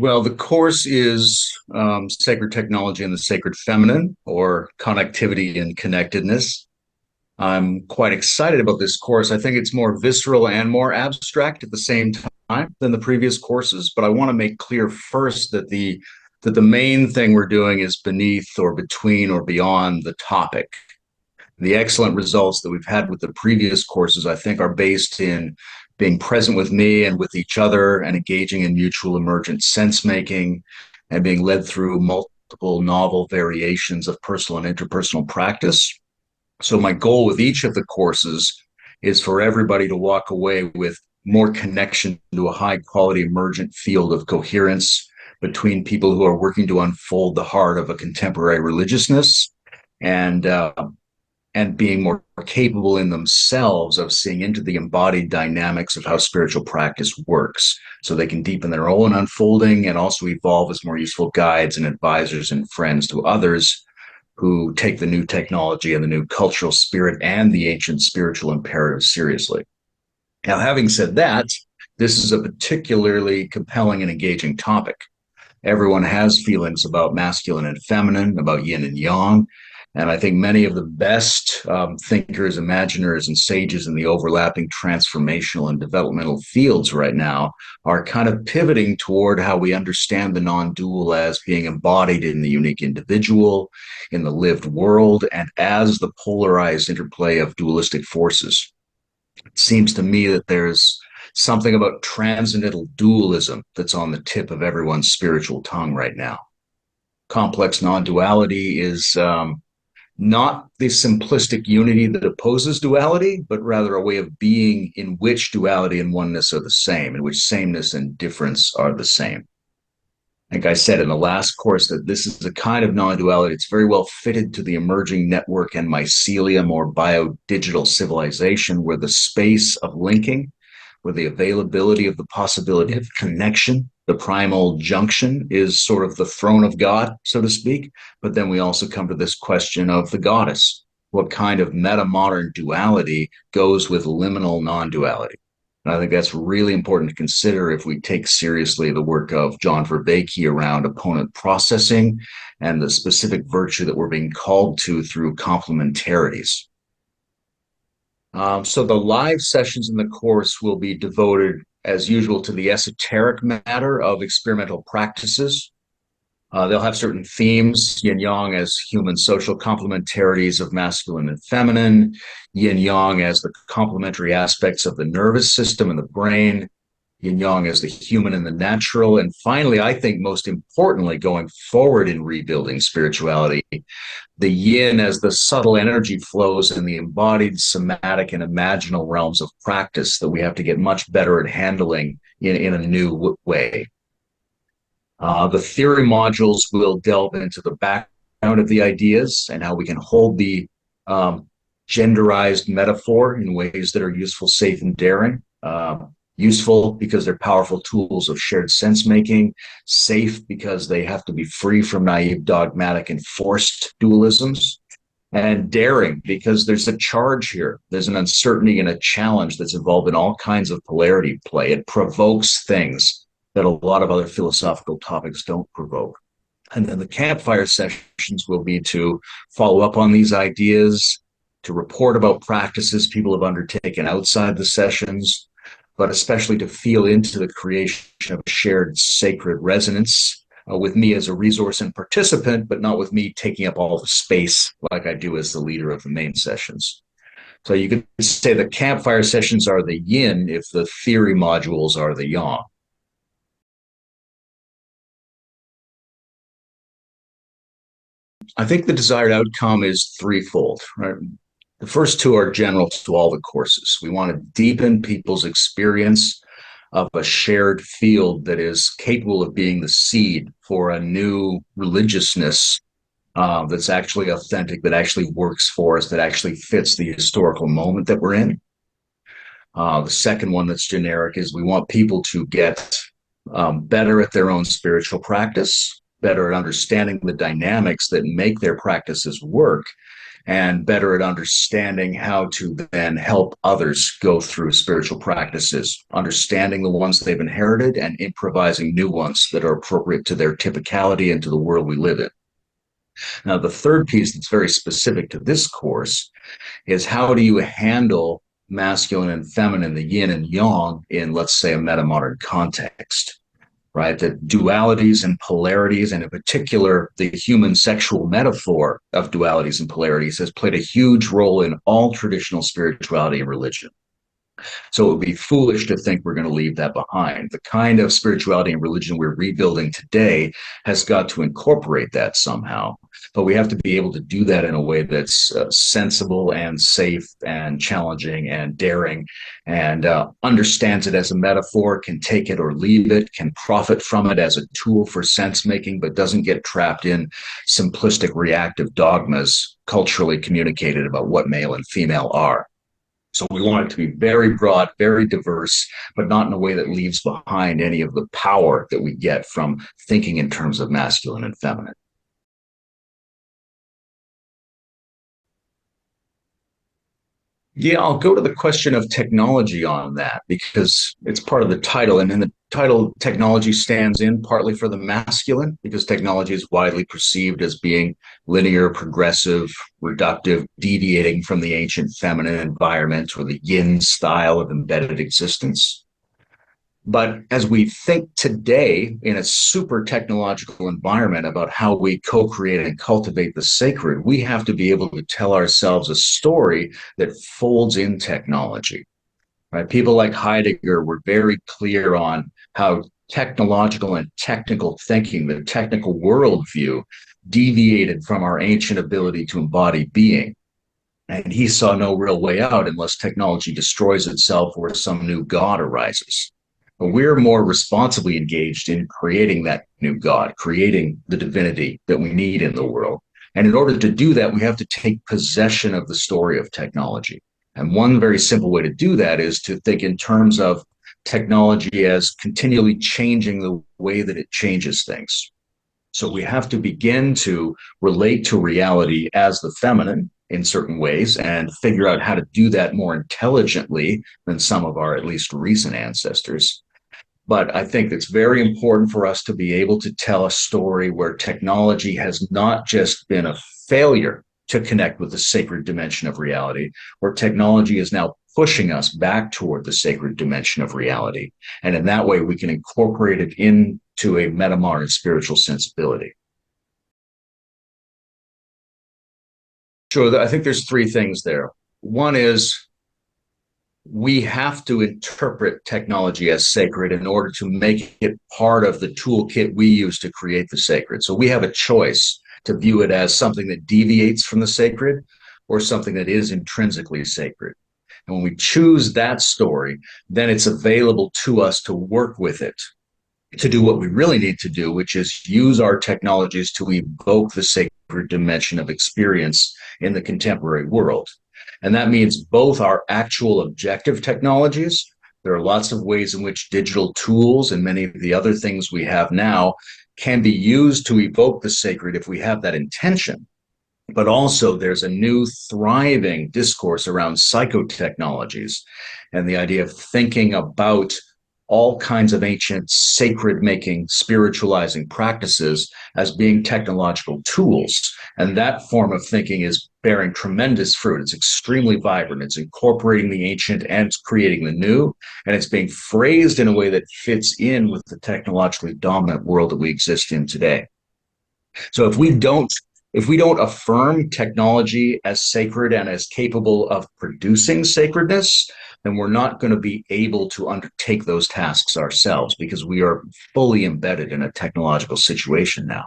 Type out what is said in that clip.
Well, the course is Sacred Technology and the Sacred Feminine, or Connectivity and Connectedness. I'm quite excited about this course. I think it's more visceral and more abstract at the same time than the previous courses, but I want to make clear first that the main thing we're doing is beneath or between or beyond the topic. The excellent results that we've had with the previous courses, I think, are based in being present with me and with each other and engaging in mutual emergent sense making and being led through multiple novel variations of personal and interpersonal practice. So my goal with each of the courses is for everybody to walk away with more connection to a high quality emergent field of coherence between people who are working to unfold the heart of a contemporary religiousness and and being more capable in themselves of seeing into the embodied dynamics of how spiritual practice works so they can deepen their own unfolding and also evolve as more useful guides and advisors and friends to others who take the new technology and the new cultural spirit and the ancient spiritual imperatives seriously. Now, having said that, this is a particularly compelling and engaging topic. Everyone has feelings about masculine and feminine, about yin and yang. And I think many of the best thinkers, imaginers, and sages in the overlapping transformational and developmental fields right now are kind of pivoting toward how we understand the non-dual as being embodied in the unique individual, in the lived world, and as the polarized interplay of dualistic forces. It seems to me that there's something about transcendental dualism that's on the tip of everyone's spiritual tongue right now. Complex non-duality is not the simplistic unity that opposes duality, but rather a way of being in which duality and oneness are the same, in which sameness and difference are the same. Like I said in the last course, that this is a kind of non-duality. It's very well fitted to the emerging network and mycelium or biodigital civilization, where the space of linking, where the availability of the possibility of connection, the primal junction, is sort of the throne of God, so to speak. But then we also come to this question of the goddess. What kind of metamodern duality goes with liminal non-duality? And I think that's really important to consider if we take seriously the work of John Vervaeke around opponent processing and the specific virtue that we're being called to through complementarities. So the live sessions in the course will be devoted, as usual, to the esoteric matter of experimental practices. They'll have certain themes: yin yang as human social complementarities of masculine and feminine, yin yang as the complementary aspects of the nervous system and the brain, yin yang as the human and the natural, and finally, I think most importantly, going forward in rebuilding spirituality, the yin as the subtle energy flows in the embodied, somatic, and imaginal realms of practice that we have to get much better at handling in a new way. The theory modules will delve into the background of the ideas and how we can hold the genderized metaphor in ways that are useful, safe, and daring. Useful because they're powerful tools of shared sense making, safe because they have to be free from naive, dogmatic, and forced dualisms, and daring because there's a charge here. There's an uncertainty and a challenge that's involved in all kinds of polarity play. It provokes things that a lot of other philosophical topics don't provoke. And then the campfire sessions will be to follow up on these ideas, to report about practices people have undertaken outside the sessions, but especially to feel into the creation of a shared sacred resonance with me as a resource and participant, but not with me taking up all the space like I do as the leader of the main sessions. So you could say the campfire sessions are the yin if the theory modules are the yang. I think the desired outcome is threefold, right? The first two are general to all the courses. We want to deepen people's experience of a shared field that is capable of being the seed for a new religiousness that's actually authentic, that actually works for us, that actually fits the historical moment that we're in. The second one that's generic is we want people to get better at their own spiritual practice. better at understanding the dynamics that make their practices work, and better at understanding how to then help others go through spiritual practices, understanding the ones they've inherited and improvising new ones that are appropriate to their typicality and to the world we live in. Now, the third piece that's very specific to this course is how do you handle masculine and feminine, the yin and yang, in, let's say, a metamodern context? Right? That dualities and polarities, and in particular, the human sexual metaphor of dualities and polarities, has played a huge role in all traditional spirituality and religion. So it would be foolish to think we're going to leave that behind. The kind of spirituality and religion we're rebuilding today has got to incorporate that somehow. But we have to be able to do that in a way that's sensible and safe and challenging and daring, and understands it as a metaphor, can take it or leave it, can profit from it as a tool for sense making, but doesn't get trapped in simplistic reactive dogmas culturally communicated about what male and female are. So we want it to be very broad, very diverse, but not in a way that leaves behind any of the power that we get from thinking in terms of masculine and feminine. Yeah, I'll go to the question of technology on that because it's part of the title. And in the title, technology stands in partly for the masculine because technology is widely perceived as being linear, progressive, reductive, deviating from the ancient feminine environment or the yin style of embedded existence. But as we think today in a super technological environment about how we co-create and cultivate the sacred, we have to be able to tell ourselves a story that folds in technology. Right? People like Heidegger were very clear on how technological and technical thinking, the technical worldview, deviated from our ancient ability to embody being. And he saw no real way out unless technology destroys itself or some new God arises. But we're more responsibly engaged in creating that new God, creating the divinity that we need in the world. And in order to do that, we have to take possession of the story of technology. And one very simple way to do that is to think in terms of technology as continually changing the way that it changes things. So we have to begin to relate to reality as the feminine in certain ways and figure out how to do that more intelligently than some of our at least recent ancestors. But I think it's very important for us to be able to tell a story where technology has not just been a failure to connect with the sacred dimension of reality, where technology is now pushing us back toward the sacred dimension of reality. And in that way, we can incorporate it into a metamodern spiritual sensibility. Sure, I think there's three things there. One is we have to interpret technology as sacred in order to make it part of the toolkit we use to create the sacred. So we have a choice to view it as something that deviates from the sacred or something that is intrinsically sacred. And when we choose that story, then it's available to us to work with it, to do what we really need to do, which is use our technologies to evoke the sacred dimension of experience in the contemporary world. And that means both our actual objective technologies. There are lots of ways in which digital tools and many of the other things we have now can be used to evoke the sacred if we have that intention. But also there's a new thriving discourse around psychotechnologies and the idea of thinking about all kinds of ancient sacred making, spiritualizing practices as being technological tools. And that form of thinking is bearing tremendous fruit. It's extremely vibrant. It's incorporating the ancient and it's creating the new. And it's being phrased in a way that fits in with the technologically dominant world that we exist in today. So if we don't affirm technology as sacred and as capable of producing sacredness, then we're not going to be able to undertake those tasks ourselves because we are fully embedded in a technological situation now.